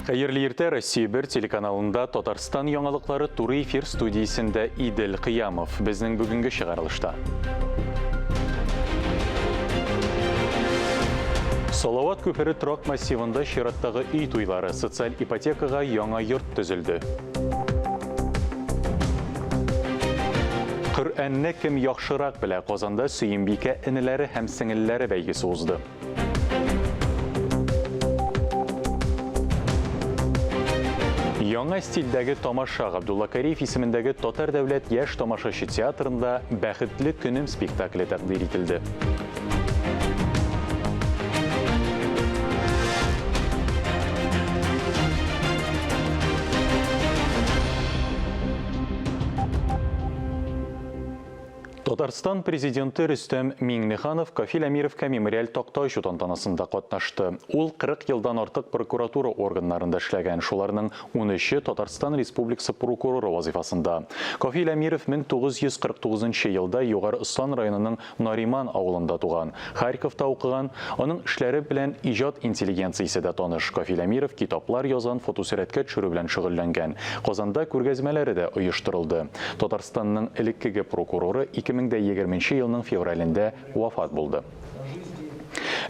Қайырлы ерте Россия 1 телеканалында Татарстан яңалыклары туры эфир студиясында Идел Қиямов безнең бүгінгі шығарылышта. Салават көпірі Трак массивында шираттағы үй туйлары социаль ипотекаға яңа йорт төзелді. Құр'әнне кім яхшырақ білә Казанда Сөйімбике інілері һәм сіңілләре бәйгесі узды. Яңа стильдәге тамаша Габдулла Кариев исемендәге Татар дәүләт яшь тамашачы театрында «Бәхетле көнем» спектакле тәкъдим ителде. Татарстан президенты Рөстәм Миңнеханов Кафил Әмировка мемориаль тақта ачу тантанасында катнашты. Ул 40 елдан артык прокуратура органнарында эшләгән, шуларның 13-е Татарстан Республикасы прокуроры вазифасында. Кафил Әмиров 1949 елда Югары Ыслан районының Нариман авылында туган. Харьковта укыган, аның эшләре белән иҗат интеллигенциясе дә таныш. Кафил Әмиров китаплар язган, фотосурәткә төшерү белән шөгыльләнгән. Казанда күргәзмәләре дә оештырылды. Татарстанның элеккеге прокуроры 2020 елның февралендә вафат булды.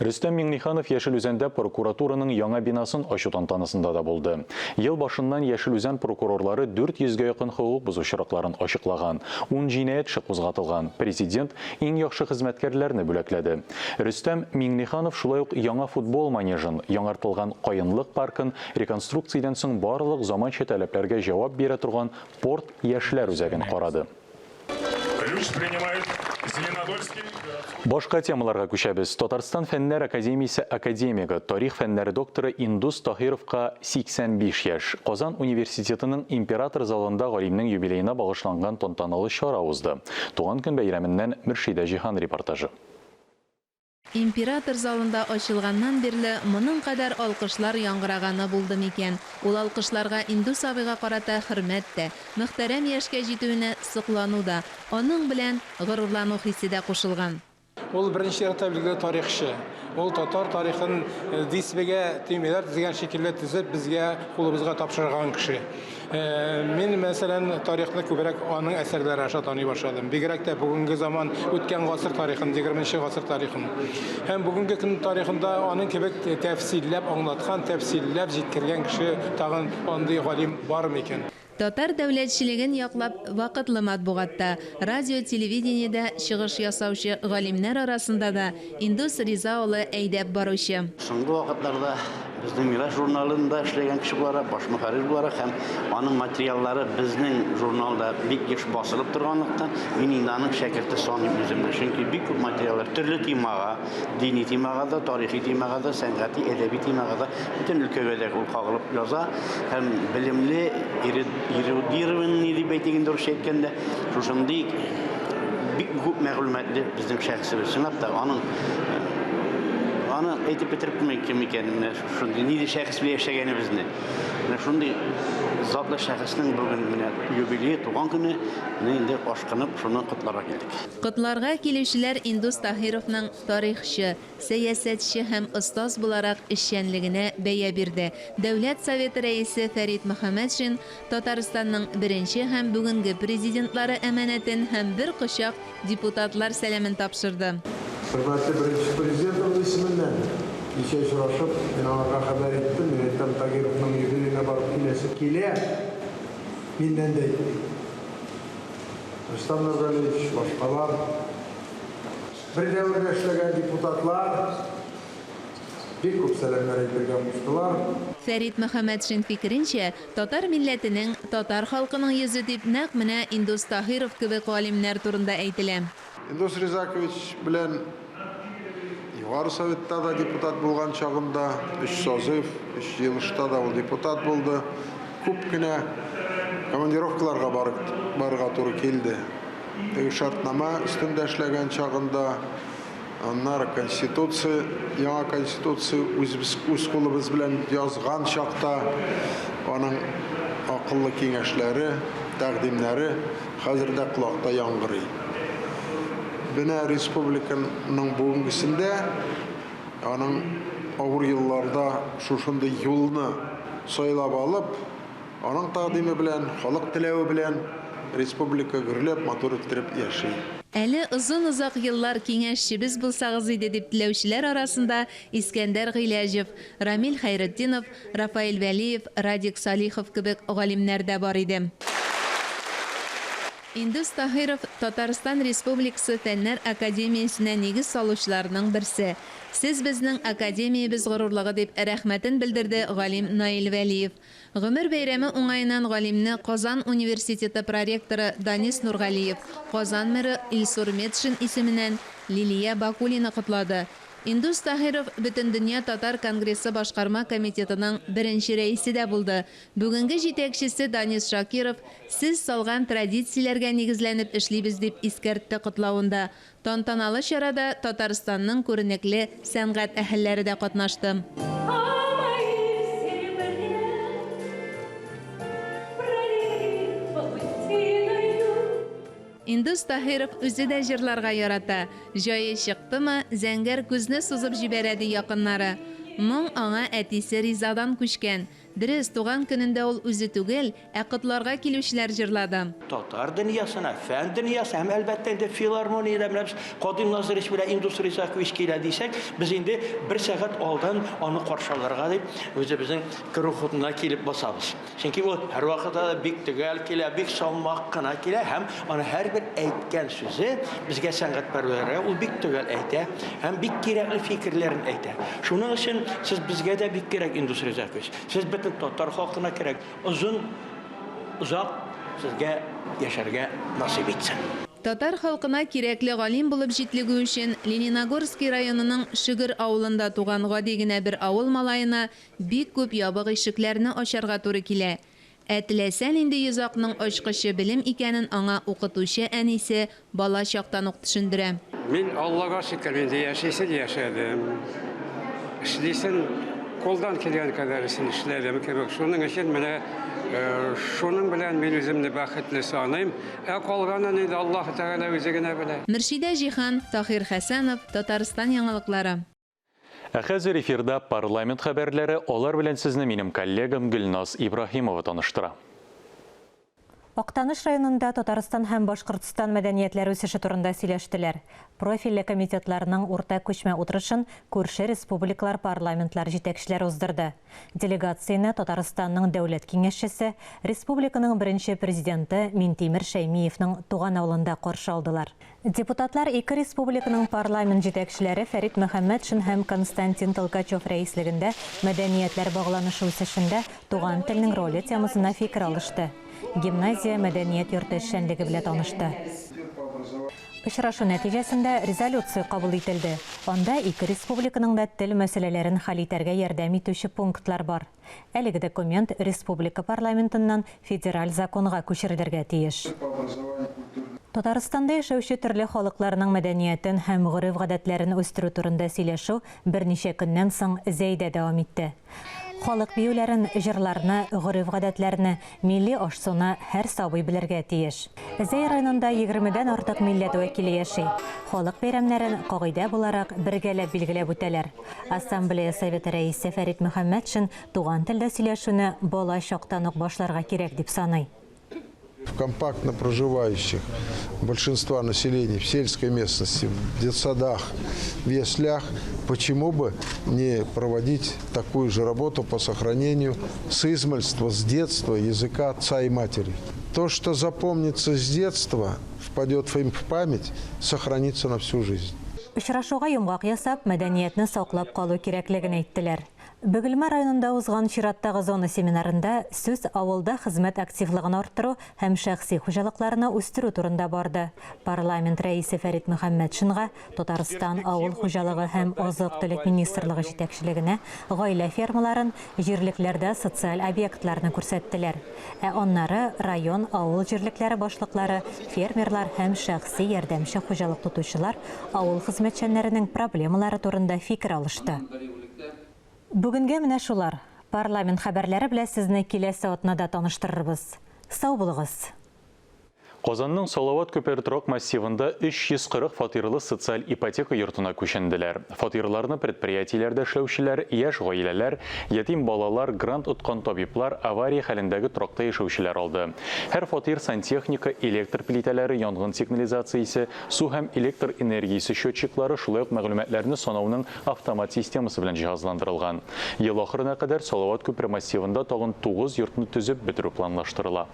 Рөстәм Миңнеханов Яшел Үзәндә прокуратураның яңа бинасын ачу тантанасында да булды. Ел башыннан Яшел Үзән прокурорлары 400-гә якын хокук бозучылыкларын ачыклаган, 10 җинаять эше кузгатылган. Президент иң яхшы хезмәткәрләрне бүләкләде. Рөстәм Миңнеханов шулай ук яңа футбол манежын, яңартылган Каенлык паркын, реконструкциядән соң барлык заманча таләпләргә җавап бирә торган Порт яшьләр үзәген карады. Башка темаларга күчәбез. Татарстан фәннәр академиясе академигы, тарих фәннәре докторы Индус Таһировка 85 яшь. Казан университетының император залында галимнең юбилеена багышланган тантаналы чара узды. Туган көн бәйрәменнән Мөршидә Җиһан репортажы. Император залында ачылганнан бирле моның кадәр алкышлар яңгыраганы булды микән. Ул алкышларга Индус абыйга карата хөрмәт тә, мөхтәрәм яшькә җитүенә соклану да, аның белән горурлану хисе дә кушылган. Ул беренче рәттәге тарихчы. Ул татар тарихын дисбегә тимәләр дигән шикелле тизеп безгә кулыбызга тапшырган кеше. Мин мәсәлән тарихны күбрәк аның әсәрләре аша таный башладым. Бигрәк тә бүгенге заман үткән гасыр тарихын, 20-нче гасыр тарихын. Һәм бүгенге көн тарихында аның кебек тәфсилләп аңлаткан, тәфсилләп җиткергән кеше тагын андый галим бар микән? Татар дәүләтчелеген яклап вакытлы матбугатта, радио-телевидениедә чыгыш ясаучы галимнәр арасында да Индус Риза улы әйдәп баручы. Соңгы вакытларда безнең Мирас журналында эшләгән кеше булара, баш мөхәррир булара һәм аның материаллары безнең журналда бик еш басылып торганлыктан, мин инде аның шәкерте саныйм үземне. Чөнки бик күп материаллар төрле темага, дини темага да, тарихи темага да, сәнгати, әдәби темага да бөтен өлкәгә ул кагылып яза һәм белемле эрудированный дип әйтгәндә дөрес әйткәндә, шушындый бик күп мәгълүматлы безнең шәхсебез сынап та аны әйтеп бетереп кем икәнне, шундый нидә шәхес белән яшәгәнебезне. Менә шундый затлы шәхеснең бүген менә юбилее, туган көне, инде ашкынып шуны котларга килдек. Котларга килүчеләр Индус Таһировның тарихчы, сәясәтче һәм остаз буларак эшчәнлегенә бәя бирде. Дәүләт Советы рәисе Фәрит Мөхәммәтшин Татарстанның беренче һәм бүгенге президентлары әманәтен һәм бер кочак депутатлар сәламен тапшырды. Хөрмәтле беренче президент исеменнән кичә очрашып, мин аңа хәбәр иттем, Рөстәм Таһировның юбилеена барып киләсе килә. Миннән дә Рөстәм Назарович, башкалар, бер дәврдә эшләгән депутатлар бик күп сәламнәр әйтергә мустылар. Фәрит Мөхәммәтшин фикеренчә, татар милләтенең, татар халкының йөзе дип нәкъ менә Индус Таһиров кебек галимнәр турында әйтелә. Индус Ризакович белән Югары Советта да депутат булган чагында, 3 созыв, 3 елышта да ул депутат булды. Күп кенә командировкаларга барырга туры килде. Теге шартнама өстендә эшләгән чагында, аннары конституция, яңа конституция үз кулыбыз белән язган чакта, аның акыллы киңәшләре, тәкъдимнәре хәзердә кулакта яңгырый. Бина республиканың бүгенгесендә аның авыр елларда шушындай юлны сойлап алып, аның тақдимы белән, халык теләве белән республика гөрләп, матур иттереп яши. Әле озын-озак еллар киңәшчебез булсагыз иде дип теләүчеләр арасында Искәндәр Гыйләҗев, Рамил Хәйретдинов, Рафаил Вәлиев, Радик Салихов кебек галимнәр дә бар иде. Индус Таһиров Татарстан Республикасы Фәннәр академиясенә нигез салучыларның берсе. Сез безнең академиябез горурлыгы дип рәхмәтен белдерде галим Наил Вәлиев. Гомер бәйрәме уңаеннан галимне Казан университеты проректоры Данис Нургалиев, Казан мэры Илсур Метшин исеменнән Лилия Бакулина котлады. Индус Таһиров Бөтен дөнья татар конгрессы башкарма комитетының беренче рәисе дә булды. Бүгенге җитәкчесе Данис Шакиров сез салган традицияләргә нигезләнеп эшлибез дип искәртте котлавында. Тантаналы чарада Татарстанның күренекле сәнгать әһелләре дә катнашты. Индус Таһиров үзе дә җырларга ярата. Җае чыктымы, зәңгәр күзне сузып җибәрәде якыннары. Моң аңа әтисе Ризадан күчкән. Дөрес, туган көнендә ул үзе түгел, ә котларга килүчеләр җырлады. Татар дөньясына, фән дөньясы һәм әлбәттә инде филармониядә менә Кадим Назирович белән Индус Ризакович килә дисәк, без инде 1 сәгать алдан аны каршыларга дип үзебезнең кырыгына килеп басабыз. Чөнки ул һәрвакытта бик төгәл килә, бик салмак кына килә һәм аны һәрбер әйткән сүзе безгә сәнгатьпәрвәрләргә ул бик төгәл әйтә һәм бик кирәкле фикерләрен әйтә. Шуның өчен сез безгә дә бик кирәк Индус Ризакович. Сез татар халкына кирәк. Узак сезгә яшәргә насыйп итсен. Татар халкына кирәкле галим булып җитлеге өчен Лениногорский районының Шигыр авылында туган гади генә бер авыл малаена бик күп ябык ишекләрне ачарга туры килә. Әтләсән инде йозакның ачкычы белем икәнен аңа укытучы әнисе бала чактан ук төшендерә. Мин Аллага шөкер инде яшәдем. Эшлисен қолдан келген кадәрісін ішләдім кебек. Шуның үшін менә шуның белән мин үземне бәхетле саныйм. Калганын инде Аллаһ Тәгалә үзе генә белә. Мөршидә Җихан, Таһир Хәсәнов, Татарстан яңалыклары. Ә хәзер эфирда парламент хәбәрләре, алар белән сезне минем коллегам Гөлназ Ибраһимова таныштыра. Актаныш районында Татарстан һәм Башкортстан мәдәниятләре үсеше турында сөйләштеләр. Профильле комитетларның урта күчмә утырышын күрше республикалар парламентлар җитәкчеләре уздырды. Делегацияне Татарстанның дәүләт киңәшчесе, республиканың беренче президенты Минтимер Шәймиевның туган авылында каршы алдылар. Депутатлар ике республиканың парламент җитәкчеләре Фәрит Мөхәммәтшин һәм Константин Толкачев рәислегендә мәдәниятләр багланышы үсешендә туган телнең роле темасына фикер алышты. Гимназия мәдәният йорты эшчәнлеге белән танышты. Очрашу нәтиҗәсендә резолюция кабул ителде. Анда ике республиканың да тел мәсьәләләрен хәл итәргә ярдәм итүче пунктлар бар. Әлеге документ республика парламентыннан федераль законга күчерелергә тиеш. Татарстанда яшәүче төрле халыкларның мәдәниятен һәм гореф-гадәтләрен үстерү турында сөйләшү берничә көннән соң Зәйдә дәвам итте. Халык биюләрен, җырларны, гореф-гадәтләрне, милли аш-суны һәр сабый белергә тиеш. Зәй районында 20дән артык милләт вәкиле яши. Халык бәйрәмнәрен кагыйдә буларак бергәләп билгеләп үтәләр. Ассамблея советы рәисе Фәрит Мөхәммәтшин туган телдә сөйләшүне бала чактан ук башларга кирәк дип саный. В компактно проживающих большинства населения в сельской местности, в детсадах, в яслях, почему бы не проводить такую же работу по сохранению с измальства, с детства языка отца и матери. То, что запомнится с детства, впадет в память, сохранится на всю жизнь. Очрашуга йомгак ясап, мәдәниятне саклап калу кирәклеген әйттеләр. Бөгелмә районында узган чираттагы зона семинарында сүз авылда хезмәт активлыгын арттыру һәм шәхси хуҗалыкларны үстерү турында барды. Парламент рәисе Фәрит Мөхәммәтшинга Татарстан авыл хуҗалыгы һәм азык-төлек министрлыгы җитәкчелегенә гаилә фермаларын, җирлекләрдә социаль объектларны күрсәттеләр. Аннары район авыл җирлекләре башлыклары, фермерлар һәм шәхси ярдәмче хуҗалык тотучылар авыл хезмәтчәннәренең проблемалары турында фикер алышты. Бүгенгә менә шулар. Парламент хәбәрләре белән сезне киләсе атнада таныштырырбыз. Сау булыгыз. Qozanның Салават Көпертроқ массивында 340 фатирлы социаль ипотека йортына күченделәр. Фатирларны предприятиеләрдә эшләүчеләр, яшь гаиләләр, ятим балалар, грант уткан табиблар, авария хәлендәге торакта яшәүчеләр алды. Һәр фатир сантехника, электр плитәләре, янгын сигнализациясе, су һәм электр энергиясе счетчиклары, шулай ук мәгълүматларны санауның автомат системасы белән җиһазландырылган. Ел ахырына кадәр Салават Көпер массивында тагын 9 йортны төзеп бетерү планлаштырыла.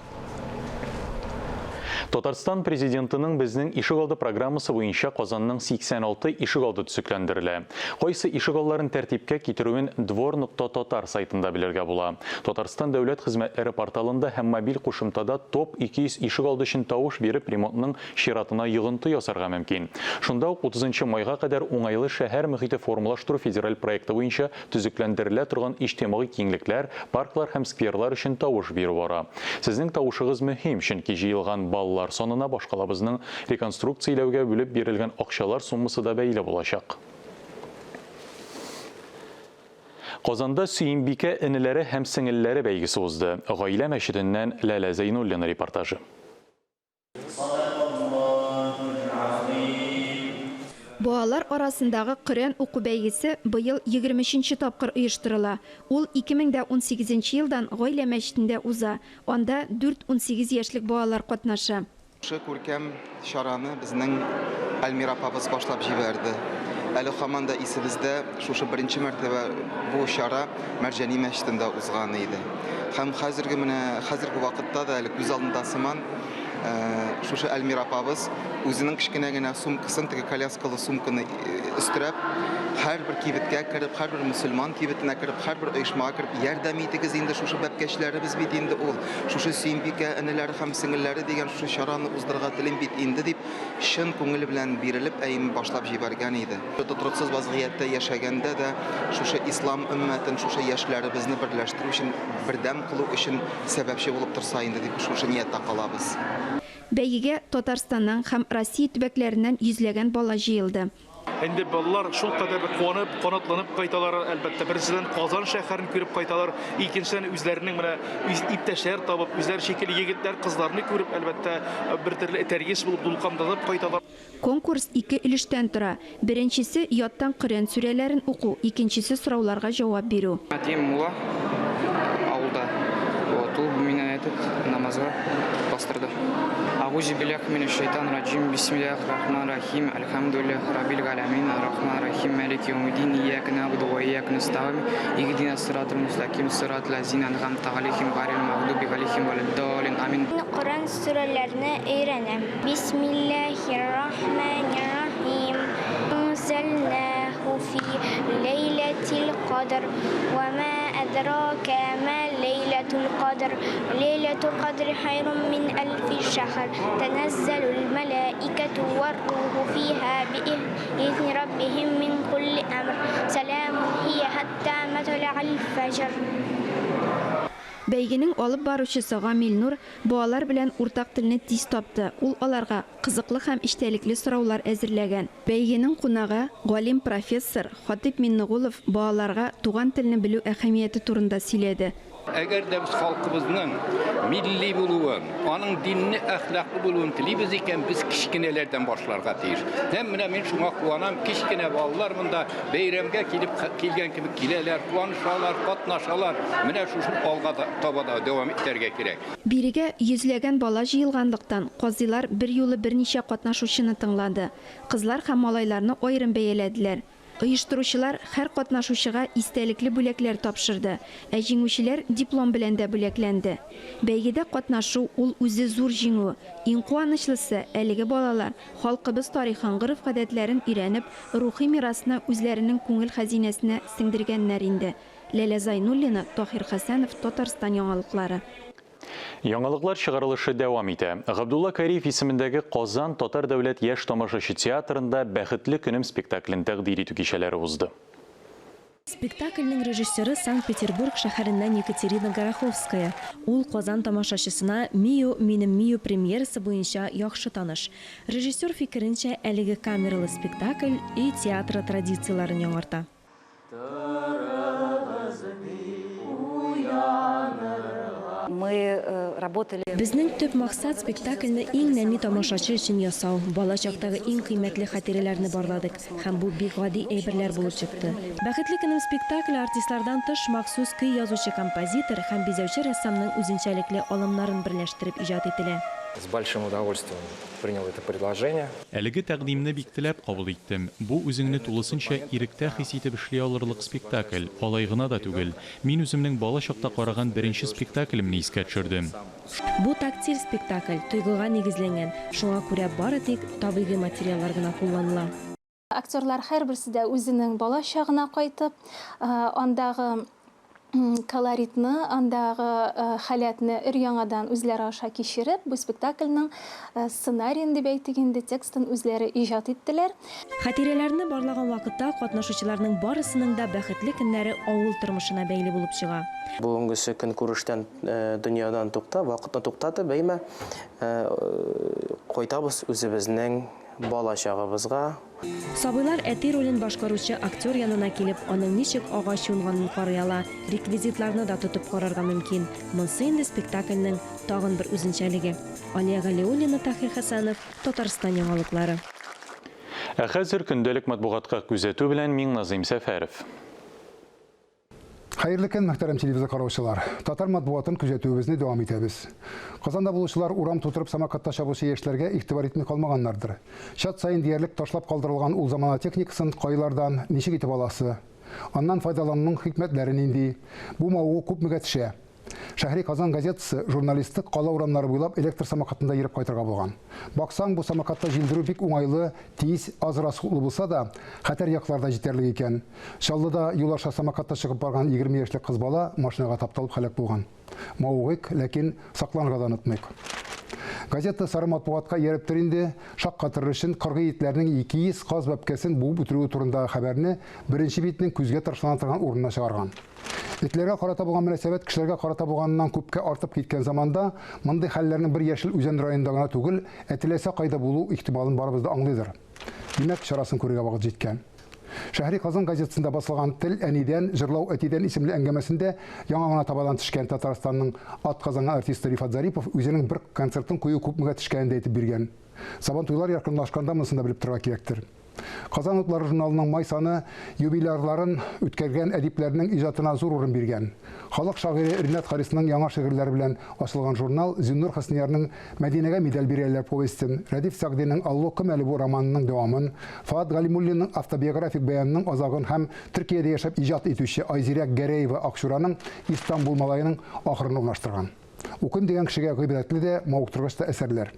Татарстан президентының безнең ишегалды программасы буенча Казанның 86 ишегалды төзекләндерелә. Кайсы ишегалларын тәртипкә китерүен dvor.tatar сайтында белергә була. Татарстан дәүләт хезмәтләре порталында һәм мобиль кушымтада топ 200 ишегалды өчен тавыш биреп ремонтның чиратына йогынты ясарга мөмкин. Шунда ук 30 майга кадәр уңайлы шәһәр мөхите формалаштыру федераль проекты буенча төзекләндерелә торган иҗтимагый киңлекләр, парклар һәм скверлар өчен тавыш бирү бара. Сезнең тавышыгыз мөһим, чөнки җыелган баллар сонына башкалабызның реконструкцияләүгә бүлеп бирелгән акчалар суммасы да бәйле булачак. Казанда Сөембикә энеләре һәм сеңелләре бәйгесе узды. Гаилә мәчетеннән Ләлә Зәйнуллина репортажы. Балалар арасындагы Коръән уку бәйгесе быел 23-нче тапкыр оештырыла. Ул 2018 елдан гаилә мәчетендә уза. Анда 4-18 яшьлек балалар катнаша. Шы күркәм шараны безнең Әлмира апабыз башлап җибәрде. Әле һаман да исебездә шушы беренче мәртәбә бу шара Мәрҗани мәчетендә узган иде. Һәм хәзерге вакытта да әле күз алдында сыман шушы Әлмира апабыз үзенең кичкенә генә сумкасын, теге коляскалы сумканы өстерәп, һәрбер кибеткә кереп, һәрбер мусульман кибетенә кереп, һәрбер оешмага кереп, ярдәм итегез инде шушы бәбкәчләребез бит инде ул. Шушы Сөембикә энеләре һәм сеңелләре дигән шушы чараны уздырырга телим бит инде дип, чын күңел белән бирелеп, әйм башлап җибәргән иде. Тотрыксыз вазгыятьтә яшәгәндә дә шушы ислам өммәтен, шушы яшьләребезне берләштерү өчен, бердәм кылу өчен сәбәпче булып торса инде дип шушы ниятта калабыз. Бәйгегә Татарстаннан һәм Россия төбәкләреннән йөзләгән бала җыелды. Инде балалар шул кадәр куанып, канатланып кайталар, әлбәттә берсеннән Казан шәһәрен күреп кайталар, икенчедән үзләренең менә иптәшләр табып, үзләр шикелле егетләр, кызларны күреп, әлбәттә бер төрле тәргиз булып дулкынланып кайталар. Конкурс 2 өлештән тора. Беренчесе яттан Коръән сүрәләрен уку, икенчесе сорауларга җавап бирү. Мулла авылда ул мине намазга бастырды. Аузу биллахи минеш шайтанир раджим. Бисмиллахир рахманир рахим. Альхамдулиллахи раббил алямин. Аррахманир рахим. Малики яумиддин. Ияка набуду ва ияка настаин. Ихдина сиратал мустақим. Сиратал лазина ан'амта алейхим гайрил мағдуби алейхим валад-даллин. Амин. Коръән сүрәләрне өйрәнәм. Бисмиллахир рахманир рахим. Анзалнаху фи лейлатил кадр. Ва ма адрака ма лейлатул кадр. Лейлатул кадр хайрун мин алфи шахр. تنزل الملائكة والروح فيها بإذن ربهم من كل أمر سلام هي حتى مطلع الفجر. Бәйгенең алып баручысы Гамил Нур балалар белән уртак телне тиз тапты. Ул аларга кызыклы һәм иштәлекле сораулар әзерләгән. Бәйгенең кунагы галим профессор Хатип Миннегулов балаларга туган телне белү әһәмияте турында сөйләде. Әгәр дә без халкыбызның милли булуын, аның динне әхлаклы булуын телибез икән, без кичкенәләрдән башларга тиеш. Һәм менә мин шуңа куанам, кичкенә балалар монда бәйрәмгә килгән кебек киләләр, куанышалар, катнашалар. Менә шушы алга табада дәвам итәргә кирәк. Бирегә йөзләгән бала җыелганлыктан казыйлар бер юлы берничә катнашучыны тыңлады. Кызлар һәм малайларны аерым бәяләделәр. Оештыручылар һәр катнашучыга истәлекле бүләкләр тапшырды, ә җиңүчеләр диплом белән дә бүләкләнде. Бәйгедә катнашу ул үзе зур җиңү. Иң куанычлысы әлеге балалар халкыбыз тарихын, гырыф-гадәтләрен өйрәнеп, рухи мирасны үзләренең күңел хәзинәсенә сеңдергәннәр инде. Ләлә Зайнуллина, Тахир Хәсәнов, Татарстан яңалыклары. Яңалыклар чыгарылышы дәвам итә. Габдулла Кариев исемендәге Казан Татар дәүләт яшь тамашачы театрында Бәхетле көнем спектаклен тәкъдим итү кичәләре узды. Спектакльнең режиссеры Санкт-Петербург шәһәреннән Екатерина Гороховская. Ул Казан тамашачысына «Мию, минем Мию» премьерасы буенча яхшы таныш. Режиссер фикеренчә, әлеге камералы спектакль и театр традицияларын яңарта. Мы работали. Безнең төп максат спектакльне иң нәми тамашачы өчен ясау. Бала чактагы иң кыйммәтле хатирәләрне барладык һәм бу бик гади әйберләр булып чыкты. Бәхетле көнем спектакль артистлардан тыш махсус көй язучы композитор һәм бизәүче рәссамның үзенчәлекле алымнарын берләштереп иҗат ителә. С большим удовольствием принял это предложение. Әлеге тәкъдимне бик теләп кабул иттем. Бу үзеңне тулысынча иректә хис итеп эшли алырлык спектакль. Алай гына да түгел. Мин үземнең бала чакта караган беренче спектаклемне искә төшердем. Бу тактиль спектакль тойгыга нигезләнгән. Шуңа күрә бары тик табигый материаллар гына кулланыла. Актерлар һәрберсе дә үзенең бала чагына кайтып, андагы колоритны, андагы халятны өр-яңадан үзләре аша кичереп, бу спектакльнең сценарийын дип әйтгәндә текстын үзләре иҗат иттеләр. Хатирәләрне барлаган вакытта катнашучыларның барысының да бәхетле көннәре авыл тормышына бәйле булып чыга. Бүгенгесе көн күрештән дөньядан вакытны туктатып, бәймә кайтабыз үзебезнең бала чагыбызга. Сабыйлар әти ролен башкаручы актер янына килеп, аның ничек агач юнганын карый ала, реквизитларны да тотып карарга мөмкин. Монсы инде спектакльнең тагын бер үзенчәлеге. Алия Галиуллина, Тахир Хәсәнов, Татарстан яңалыклары. Хәзер көндәлек матбугатка күзәтү белән мин Назим Сәфәров. Хайырлы көн, мөхтәрәм телевизор караучылар. Татар матбугатын күзәтүебезне дәвам итәбез. Казанда булучылар урам тутырып самокатта чабучы яшьләргә игътибар итми калмаганнардыр. Чат сайын диярлек ташлап калдырылган ул замана техникасын кайлардан ничек итеп аласы? Аннан файдалануның хикмәтләре нинди? Бу мавыгы күпмегә төшә? Шәһри Казан газетасы журналистлык кала урамнары буйлап электр самокатында йөреп кайтырга булган. Баксаң, бу самокатта җилдерү бик уңайлы, тиз, аз расходлы булса да, хәтер якларда җитәрлек икән. Чаллыда юл аша самокатта чыгып барган 20 яшьлек кыз бала машинага тапталып һәлак булган. Мавыгык, ләкин сакланырга да онытмыйк. Газета сары матбугатка ярып инде, шаккатыр өчен кыргый итләрнең 200 каз бәпкәсен буып үтерүе турындагы хәбәрне беренче битнең күзгә ташлана торган урынына чыгарган. Итләргә карата булган мөнәсәбәт кешеләргә карата булганнан күпкә артып киткән заманда, мондый хәлләрнең бер яшел үзән районында гына түгел, әтиләсә кайда булу ихтималын барыбыз да аңлыйдыр. Димәк, чарасын күрергә вакыт җиткән. Шәһри Казан газетасында басылган «Тел әнидән, җырлау әтидән» исемле әңгәмәсендә яңа гына табадан төшкән Татарстанның атказанган артисты Рифат Зарипов үзенең бер концертын кую күпмегә төшкәнен дә әйтеп биргән. Сабантуйлар якынлашканда монысын да белеп торырга кирәктер. Казан утлары журналының май саны юбилейларын үткәргән әдипләрнең иҗатына зур урын биргән. Халык шагыйре Ринат Харисның яңа шигырьләре белән ачылган журнал Зиннур Хөсниярның Мәдинәгә медаль бирәләр повестен, Рәдиф Сәгъдинең Алло кем әле бу романының дәвамын, Фаат Галимуллинның автобиографик бәянының азагын һәм Төркиядә яшәп иҗат итүче Айзирә Гәрәева Акчураның Истанбул малаеның ахырын урнаштырган. Укым дигән кешегә гыйбрәтле дә, мавыктыргыч та әсәрләр.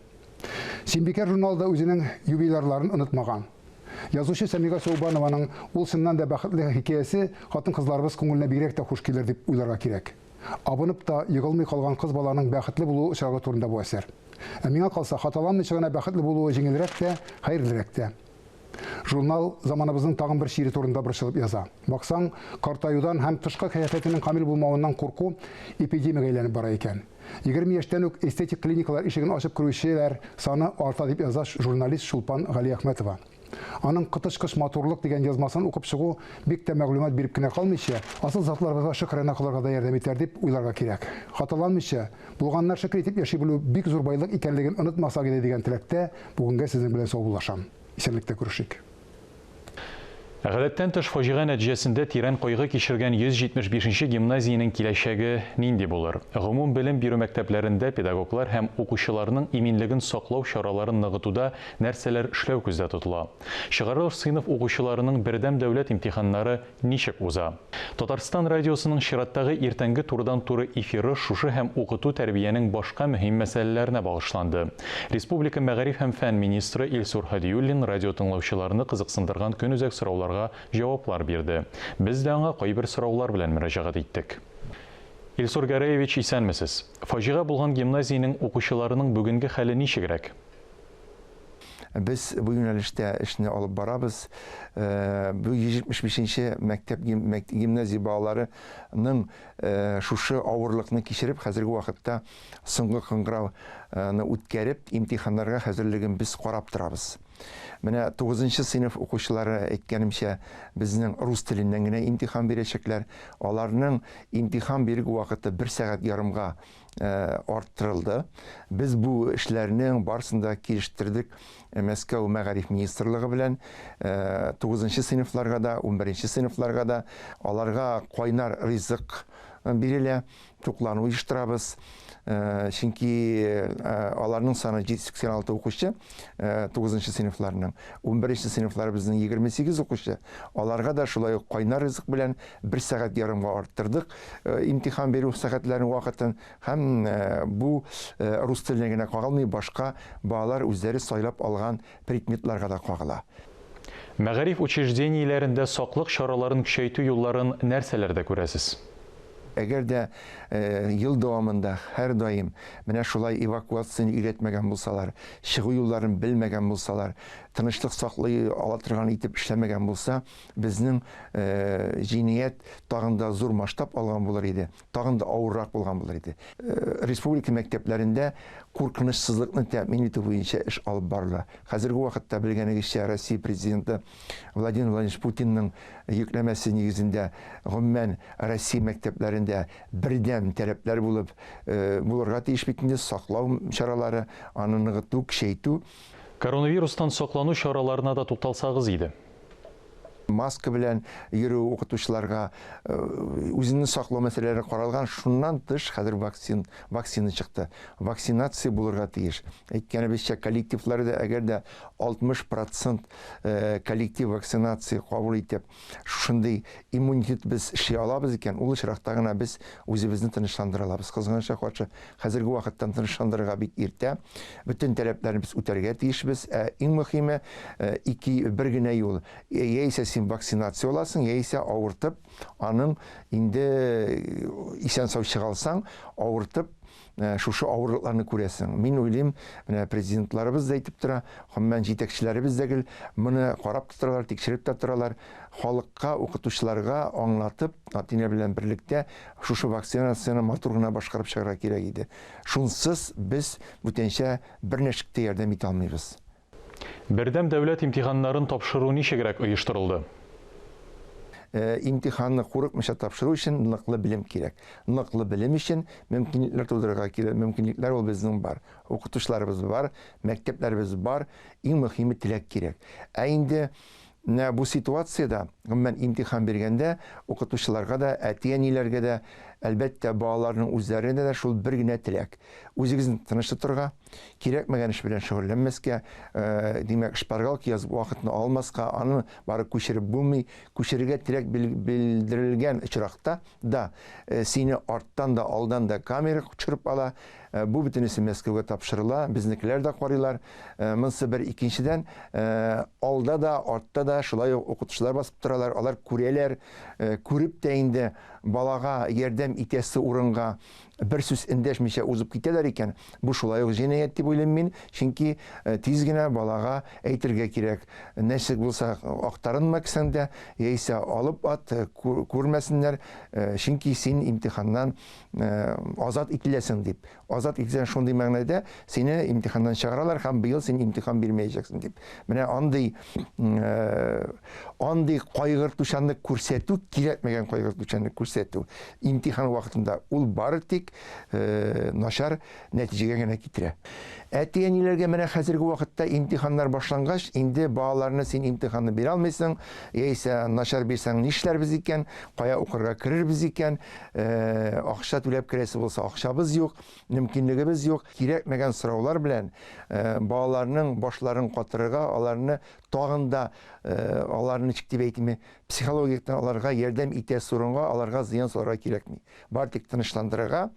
Синбикәр журналда үзенең юбилейларын онытмаган. Язучы Сәмига Саубанованың ул чыннан да бәхетле хикәясе хатын-кызларыбыз күңеленә бигрәк тә хуш килер дип уйларга кирәк. Абынып та егылмый калган кыз баланың бәхетле булуы очрагы турында бу әсәр. Миңа калса, хаталамыйча гына бәхетле булуы җиңелрәк тә, хәерлерәк тә. Журнал заманыбызның тагын бер шире турында борчылып яза. Баксаң, картаюдан һәм тышкы кыяфәтенең камил булмавыннан курку эпидемиягә әйләнеп бара икән. 20 яшьтән үк эстетик клиникалар ишеген ачып керүчеләр саны арта дип яза журналист Шулпан Галиәхмәтова. Аның кытыш-кыш матурлык дигән язмасын укып чыгу бик тә мәгълүмат биреп кенә калмыйча, асыл затларыбызга шөкранә кылырга да ярдәм итәр дип уйларга кирәк. Хаталанмыйча, булганнар шөкр итеп яши белү бик зур байлык икәнлеген онытмасак иде дигән теләктә бүгенгә сезнең белән саубуллашам. Исәнлектә күрешик. Гадәттән тыш фаҗига нәтиҗәсендә тирән кайгы кичергән 175-нче гимназиянең киләчәге нинди булыр? Гомум белем бирү мәктәпләрендә педагоглар һәм укучыларның иминлеген саклау чараларын ныгытуда нәрсәләр эшләү күздә тотыла? Чыгарылыш сыйныф укучыларының бердәм дәүләт имтиханнары ничек уза? Татарстан радиосының чираттагы иртәнге турыдан-туры эфиры шушы һәм укыту тәрбиянең башка мөһим мәсьәләләренә багышланды. Республика мәгариф һәм фән министры Илсур Һадиуллин радио тыңлаучыларны кызыксындырган көнүзәк сораулар җаваплар бирде. Без дә аңа кайбер сораулар белән мөрәҗәгать иттек. Илсур Гәрәевич, исәнмесез? Фаҗига булган гимназиянең укучыларының бүгенге хәле ничегрәк? Без бу юнәлештә эшне алып барабыз. Бу 75-нче мәктәп гимназия балаларының шушы авырлыкны кичереп, хәзерге вакытта соңгы кыңгырауны үткәреп, имтиханнарга хәзерлеген без карап торабыз. Менә 9-нчы сыйныф укучылары әйткәнемчә безнең рус теленнән генә имтихан бирәчәкләр. Аларның имтихан бирү вакыты 1 сәгать ярымга арттырылды. Без бу эшләрнең барысында килештердек Мәскәү мәгариф министрлыгы белән 9-нчы сыйныфларга да, 11-нче сыйныфларга да аларга кайнар ризык бирелә, туклану оештырабыз. Чөнки аларның саны 86 укучы 9-нчы сыйныфларның, 11-нче сыйныфлар безнең 28 укучы. Аларга да шулай ук кайнар ризык белән 1 сәгать ярымга арттырдык имтихан бирү сәгатьләрен вакытын. Һәм бу рус теленә генә кагылмый, башка балалар үзләре сайлап алган предметларга да кагыла. Мәгариф учреждениеләрендә саклык чараларын көчәйтү юлларын нәрсәләрдә күрәсез? Әгәр дә ел дәвамында һәр даим менә шулай эвакуацияны өйрәтмәгән булсалар, чыгу юлларын белмәгән булсалар, тынычлык саклый ала торган итеп эшләмәгән булса, безнең җинаять тагын да зур масштаб алган булыр иде, тагын да авыррак булган булыр иде. Республика мәктәпләрендә куркынычсызлыкны тәэмин итү буенча эш алып барыла. Хәзерге вакытта белгәнегезчә Россия президенты Владимир Владимирович Путинның йөкләмәсе нигезендә гомумән Россия мәктәпләрендә бердәм таләпләр булырга тиеш бит инде, саклау чаралары, аны ныгыту, көчәйтү. Коронавирустан саклану чараларына да тукталсагыз иде. Маска белән йөрү укытучыларга үзенең саклау мәсьәләләре каралган. Шуннан тыш хәзер вакцина чыкты. Вакцинация булырга тиеш. Әйткәнебезчә, коллективларда әгәр дә 60% коллектив вакцинация кабул итеп, шундый иммунитет без эшли алабыз икән, ул очракта гына без үзебезне тынычландыра алабыз. Кызганычка каршы, хәзерге вакыттан тынычландырырга бик иртә. Бүтән таләпләрне без үтәргә тиешбез. Иң мөһиме бер генә юл. Яисә вакцинация оласың, яисә авыртып, аның инде исән сау чыгалсаң, авыртып, шушы авырлыкларны күрәсең. Мин уйлыйм, менә президентларыбыз да әйтеп тора, һәм җитәкчеләребез дә моны карап торалар, тикшереп торалар, халыкка, укытучыларга аңлатып, Атина белән берлектә шушы вакцинацияны матур гына башкарып чыгарга кирәк иде. Шунсыз без бүтәнчә берничек тә ярдәм итә алмыйбыз. Бердәм дәүләт имтиханнарын тапшыру ничегрәк оештырылды? Имтиханны курыкмыйча тапшыру өчен ныклы белем кирәк. Ныклы белем өчен мөмкинлекләр тудырырга кирәк. Мөмкинлекләр ул безнең бар. Укытучыларыбыз бар, мәктәпләребез бар. Иң мөһиме теләк кирәк. Ә инде бу ситуациядә гомумән имтихан биргәндә укытучыларга да, әти-әниләргә дә, әлбәттә балаларның үзләренә дә шул бер генә теләк. Үзегезне тынычландырырга, кирәкмәгән эш белән шөгыльләнмәскә, димәк, шпаргалка язып вакытны алмаска, аны бары күчереп булмый, күчерергә теләк белдерелгән очракта да сине арттан да, алдан да камера күчереп ала. Бу бөтенесе Мәскәүгә тапшырыла, безнекеләр дә карыйлар. Монсы бер, икенчедән, алда да, артта да шулай укытучылар басып торалар, алар күрәләр, күреп тә инде балага ярдәм итәсе урынга бер сүз эндәшмичә узып китәләр икән. Бу шулай ук җинаять дип уйлыйм мин, чөнки тиз генә балага әйтергә кирәк. Нәрсә булса актарынма кисәндә, яисә алып ат, күрмәсеннәр, чөнки син имтиханнан азат ителәсең дип. Азат итсәң шундый мәгънәдә сине имтиханнан чыгаралар һәм быел син имтихан бирмәячәксең дип. Менә андый кайгыртучанны күрсәтү, кирәкмәгән кайгыртучанны күрсәтү. Имтихан вакытында ул бары тик начар нәтиҗәгә генә китерә. Әти-әниләргә менә хәзерге вакытта имтиханнар башлангач, инде балаларны син имтиханны бирә алмыйсың, яисә начар бирсәң нишләрбез икән, кая укырга керербез икән, акча түләп керәсе булса акчабыз юк, мөмкинлегебез юк. Кирәкмәгән сораулар белән балаларның башларын катырырга, аларны тагын да аларны дип әйтми, психологиятан аларга ярдәм итә сурынга, аларга зыян салырга кирәкми. Бар тик тынычландырырга,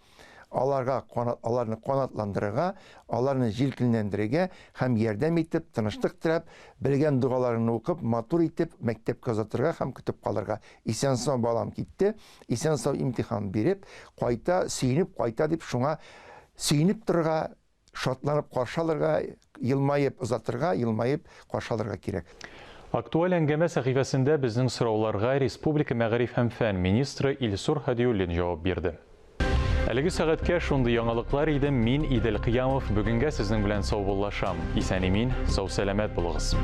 аларны канатландырырга, аларны җилкенләндерергә һәм ярдәм итеп, тынычлык теләп, белгән дугаларны укып, матур итеп, мәктәпкә озатырга һәм көтеп калырга. Исән сау балам китте, исән сау имтихан биреп, кайта, сөенеп кайта дип, шуңа сөенеп торырга, шатланып каршы алырга, елмаеп озатырга, елмаеп каршы алырга кирәк. Актуаль әңгәмә сәхифәсендә безнең сорауларга Республика мәгариф һәм фән министры Илсур Һадиуллин җавап бирде. Әлеге сәгатькә шундый яңалыклар иде. Мин Идел Кыямов. Бүгенгә сезнең белән сау буллашам. Исән-имин, сау-сәламәт булыгыз.